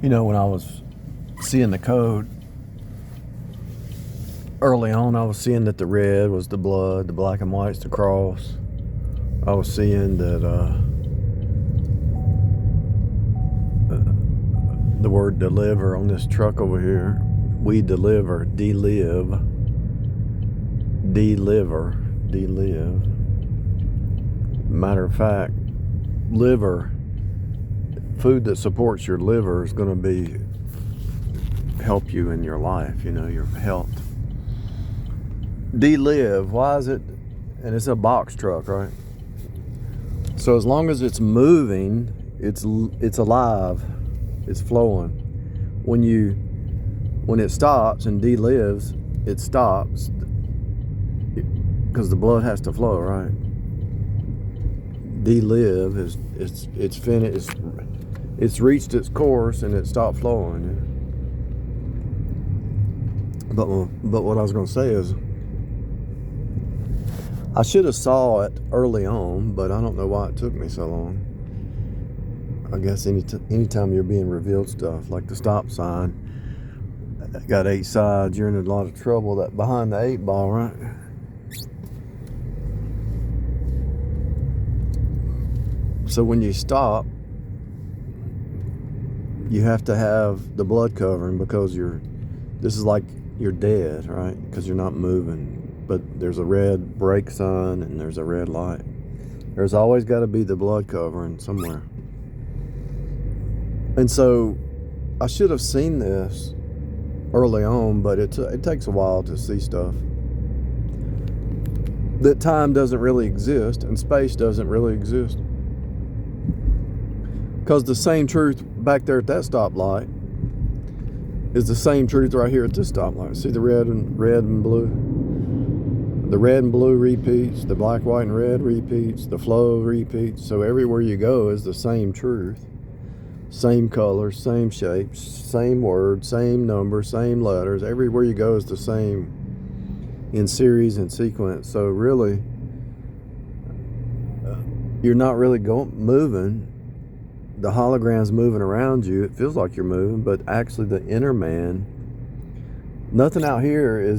You know, when I was seeing the code early on, I was seeing that the red was the blood, the black and white's the cross. I was seeing that the word deliver on this truck over here, we deliver, delive. Matter of fact, liver, food that supports your liver is going to help you in your life, your health. Delive, why is it? And it's a box truck, right? So as long as it's moving, it's alive, it's flowing. When it stops and delives, it stops because the blood has to flow, right? Delive is it's finished, it's reached its course and it stopped flowing. But what I was going to say is, I should have saw it early on, but I don't know why it took me so long. I guess anytime you're being revealed stuff, like the stop sign, got 8 sides, you're in a lot of trouble. That behind the 8 ball, right? So when you stop, you have to have the blood covering because this is like you're dead, right? Because you're not moving. But there's a red brake sign and there's a red light. There's always got to be the blood covering somewhere. And so I should have seen this early on, but it takes a while to see stuff. That time doesn't really exist and space doesn't really exist. Because the same truth back there at that stoplight is the same truth right here at this stoplight. See the red and blue? The red and blue repeats, the black, white, and red repeats, the flow repeats. So everywhere you go is the same truth. Same colors, same shapes, same words, same numbers, same letters. Everywhere you go is the same in series and sequence. So really, you're not really moving. The hologram's moving around you. It feels like you're moving, but actually the inner man, nothing out here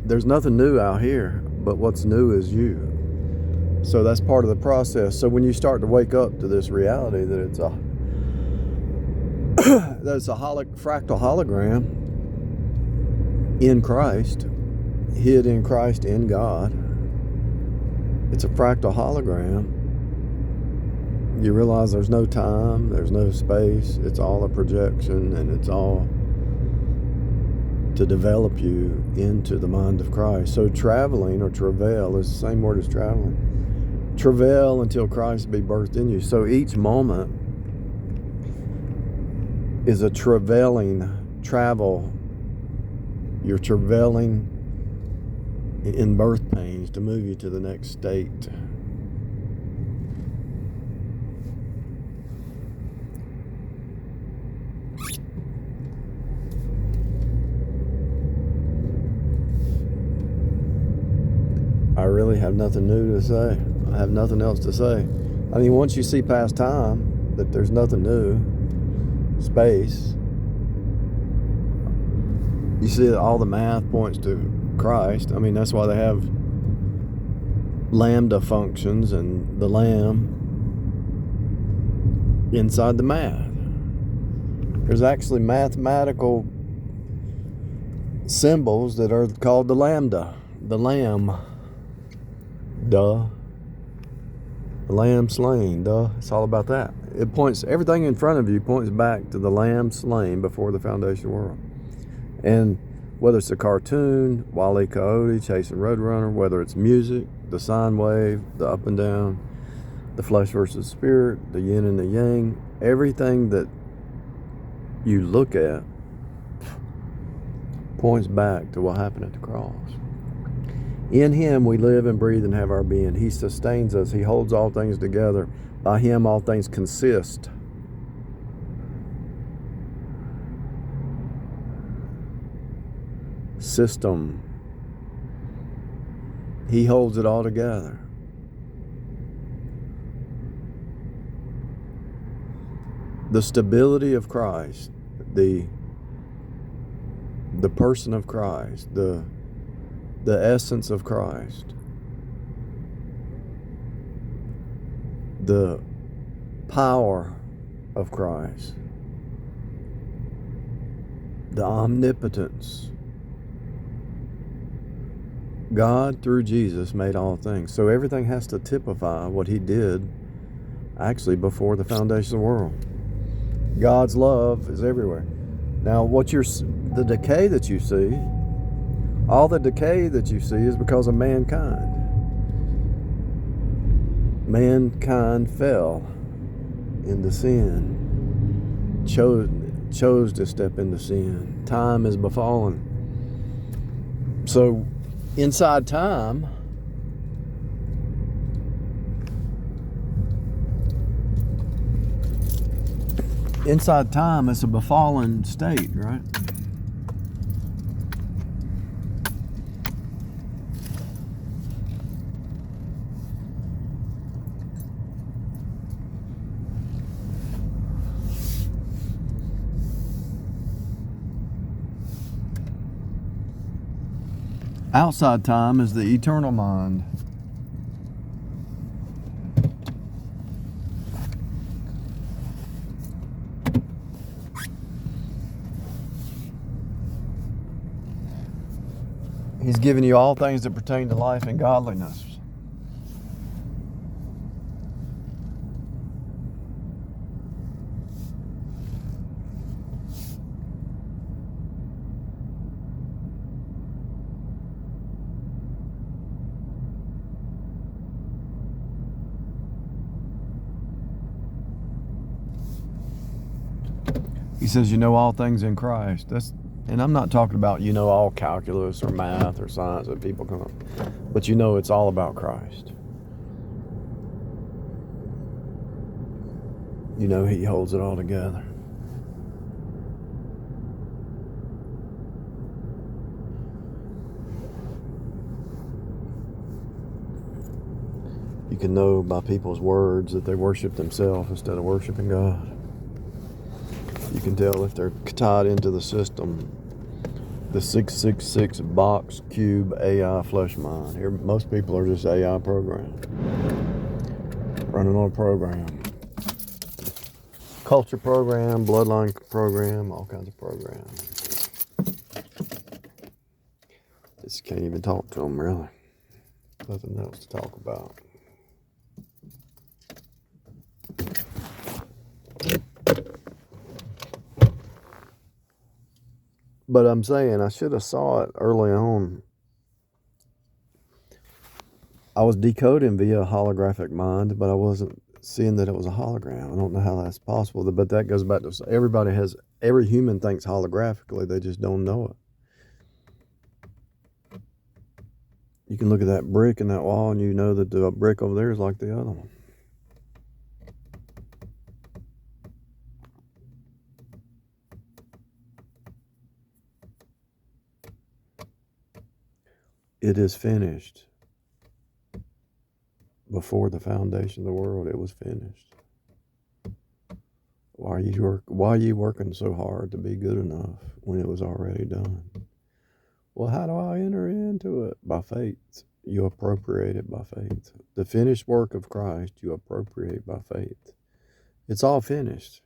there's nothing new out here, but what's new is you. So that's part of the process. So when you start to wake up to this reality that it's a fractal hologram in Christ, hid in Christ in God, it's a fractal hologram. You realize there's no time, there's no space, it's all a projection, and it's all to develop you into the mind of Christ. So traveling or travail is the same word as traveling. Travail until Christ be birthed in you. So each moment is a travel. You're travailing in birth pains to move you to the next state. I really have nothing new to say. I have nothing else to say. I mean, once you see past time, that there's nothing new, space, you see that all the math points to Christ. I mean, that's why they have lambda functions and the lamb inside the math. There's actually mathematical symbols that are called the lambda, the lamb. Duh. The lamb slain. Duh. It's all about that. It points, everything in front of you points back to the lamb slain before the foundation of the world. And whether it's a cartoon, Wile E. Coyote chasing Roadrunner, whether it's music, the sine wave, the up and down, the flesh versus spirit, the yin and the yang, everything that you look at points back to what happened at the cross. In Him we live and breathe and have our being. He sustains us. He holds all things together. By Him all things consist. System. He holds it all together. The stability of Christ, the person of Christ, the essence of Christ, the power of Christ, the omnipotence. God, through Jesus, made all things. So everything has to typify what he did actually before the foundation of the world. God's love is everywhere. Now, the decay that you see, all the decay that you see is because of mankind. Mankind fell into sin, chose to step into sin. Time is befallen. So, inside time, it's a befallen state, right? Outside time is the eternal mind. He's given you all things that pertain to life and godliness. He says, you know all things in Christ. And I'm not talking about, all calculus or math or science that people come up. But it's all about Christ. He holds it all together. You can know by people's words that they worship themselves instead of worshiping God. You can tell if they're tied into the system, the 666 box cube AI flesh mind. Here, most people are just AI programmed, running on a program, culture program, bloodline program, all kinds of programs. Just can't even talk to them, really. Nothing else to talk about. But I'm saying I should have saw it early on. I was decoding via holographic mind, but I wasn't seeing that it was a hologram. I don't know how that's possible, but that goes back to every human thinks holographically, they just don't know it. You can look at that brick in that wall and you know that the brick over there is like the other one. It is finished. Before the foundation of the world, it was finished. Why are you working so hard to be good enough when it was already done? Well, how do I enter into it? By faith. You appropriate it by faith. The finished work of Christ, you appropriate by faith. It's all finished.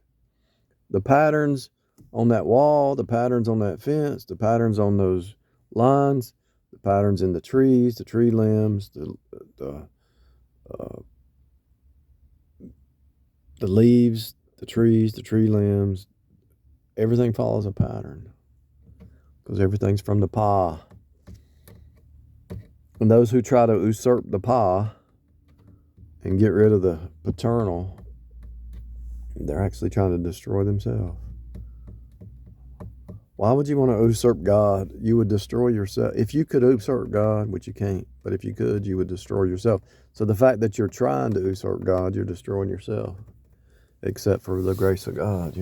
The patterns on that wall, the patterns on that fence, the patterns on those lines, the patterns in the trees, the tree limbs, the leaves, the trees, the tree limbs, everything follows a pattern because everything's from the Pa. And those who try to usurp the Pa and get rid of the paternal, they're actually trying to destroy themselves. Why would you want to usurp God? You would destroy yourself. If you could usurp God, which you can't, but if you could, you would destroy yourself. So the fact that you're trying to usurp God, you're destroying yourself. Except for the grace of God,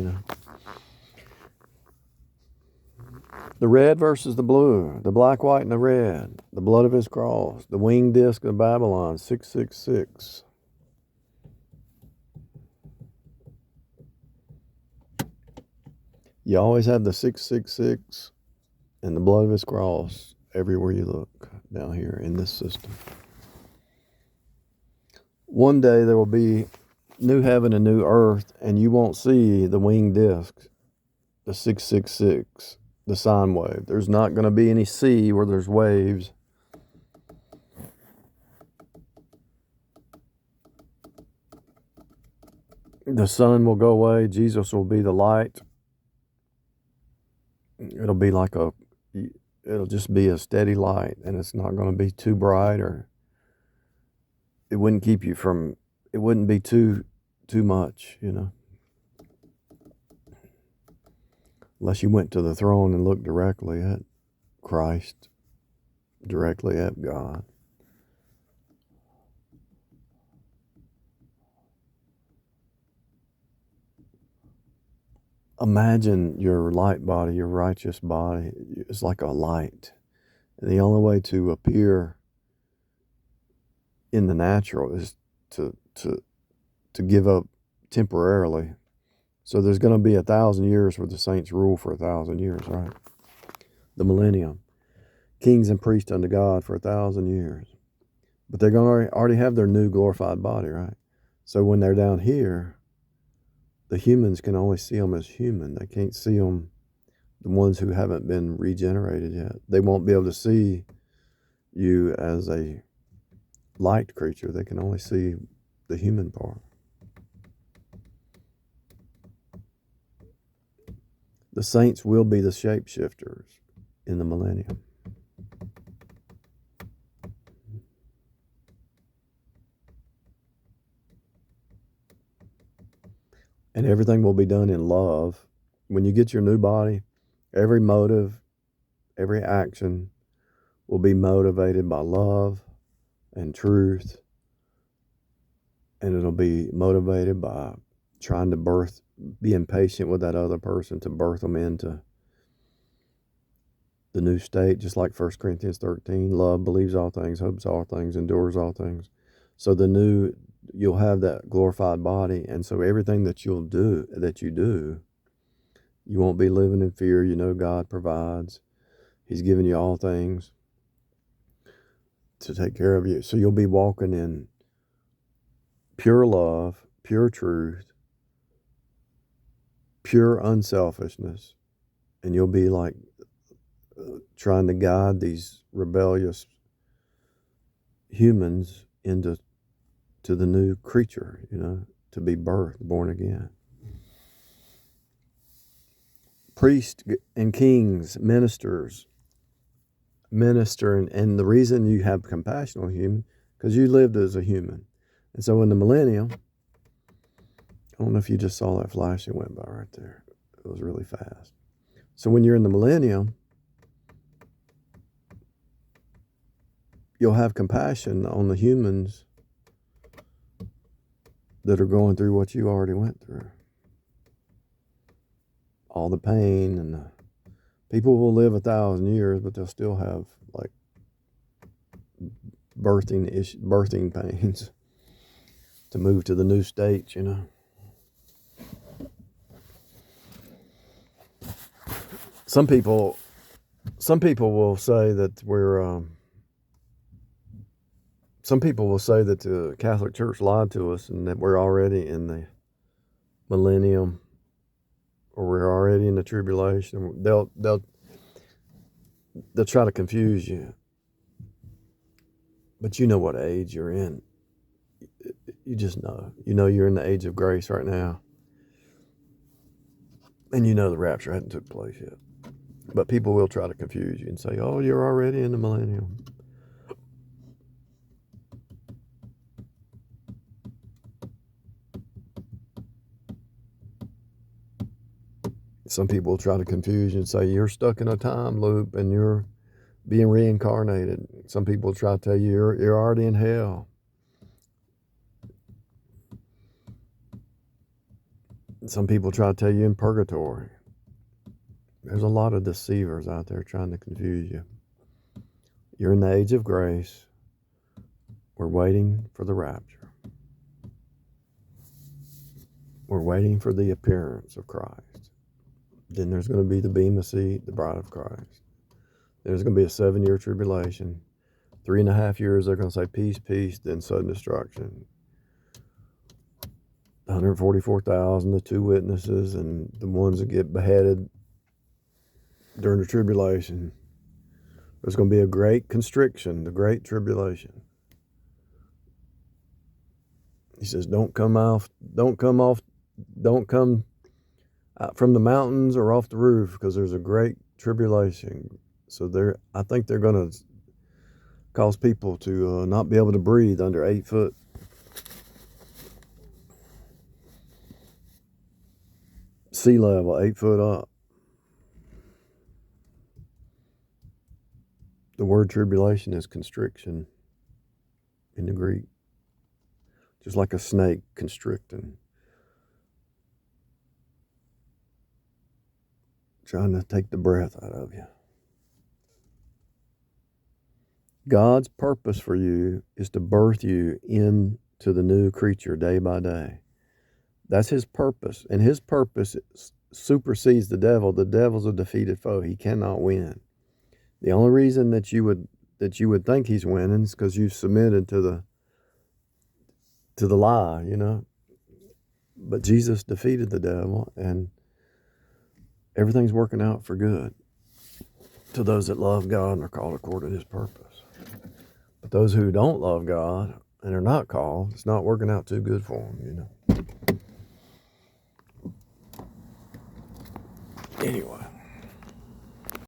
The red versus the blue, the black, white, and the red, the blood of his cross, the winged disc of Babylon, 666. You always have the 666 and the blood of his cross everywhere you look down here in this system. One day there will be new heaven and new earth, and you won't see the winged discs, the 666, the sine wave. There's not going to be any sea where there's waves. The sun will go away. Jesus will be the light. It'll be like it'll just be a steady light, and it's not going to be too bright, or it wouldn't keep you from, it wouldn't be too much, unless you went to the throne and looked directly at Christ, directly at God. Imagine your light body, your righteous body, is like a light. And the only way to appear in the natural is to give up temporarily. So there's going to be 1,000 years where the saints rule for 1,000 years, right? The millennium. Kings and priests unto God for 1,000 years. But they're going to already have their new glorified body, right? So when they're down here, the humans can only see them as human. They can't see them, the ones who haven't been regenerated yet. They won't be able to see you as a light creature. They can only see the human part. The saints will be the shapeshifters in the millennium. And everything will be done in love. When you get your new body, every motive, every action will be motivated by love and truth. And it'll be motivated by trying to being patient with that other person to birth them into the new state, just like 1 Corinthians 13. Love believes all things, hopes all things, endures all things. So you'll have that glorified body, and so everything that you do, you won't be living in fear. God provides. He's given you all things to take care of you. So you'll be walking in pure love, pure truth, pure unselfishness, and you'll be like trying to guide these rebellious humans into the new creature, to be born again. Priests and kings, ministers, and the reason you have compassion on human, because you lived as a human. And so in the millennium, I don't know if you just saw that flash that went by right there. It was really fast. So when you're in the millennium, you'll have compassion on the humans that are going through what you already went through. All the pain, and people will live 1,000 years, but they'll still have like birthing pains to move to the new state, Some people will say that some people will say that the Catholic Church lied to us and that we're already in the millennium, or we're already in the tribulation. They'll try to confuse you. But you know what age you're in. You just know. You're in the age of grace right now. And the rapture hadn't took place yet. But people will try to confuse you and say, oh, you're already in the millennium. Some people will try to confuse you and say you're stuck in a time loop and you're being reincarnated. Some people will try to tell you you're already in hell. Some people try to tell you in purgatory. There's a lot of deceivers out there trying to confuse you. You're in the age of grace. We're waiting for the rapture. We're waiting for the appearance of Christ. Then there's going to be the Bema seat, the bride of Christ. There's going to be a 7-year tribulation. 3.5 years, they're going to say peace, peace, then sudden destruction. 144,000, the 2 witnesses, and the ones that get beheaded during the tribulation. There's going to be a great constriction, the great tribulation. He says, don't come out from the mountains or off the roof, because there's a great tribulation. So I think they're going to cause people to not be able to breathe under 8 foot. Sea level, 8 foot up. The word tribulation is constriction in the Greek. Just like a snake constricting. Trying to take the breath out of you. God's purpose for you is to birth you into the new creature day by day. That's his purpose. And his purpose supersedes the devil. The devil's a defeated foe. He cannot win. The only reason that you would think he's winning is because you've submitted to the lie, you know. But Jesus defeated the devil, and everything's working out for good to those that love God and are called according to his purpose. But those who don't love God and are not called, it's not working out too good for them, you know. Anyway.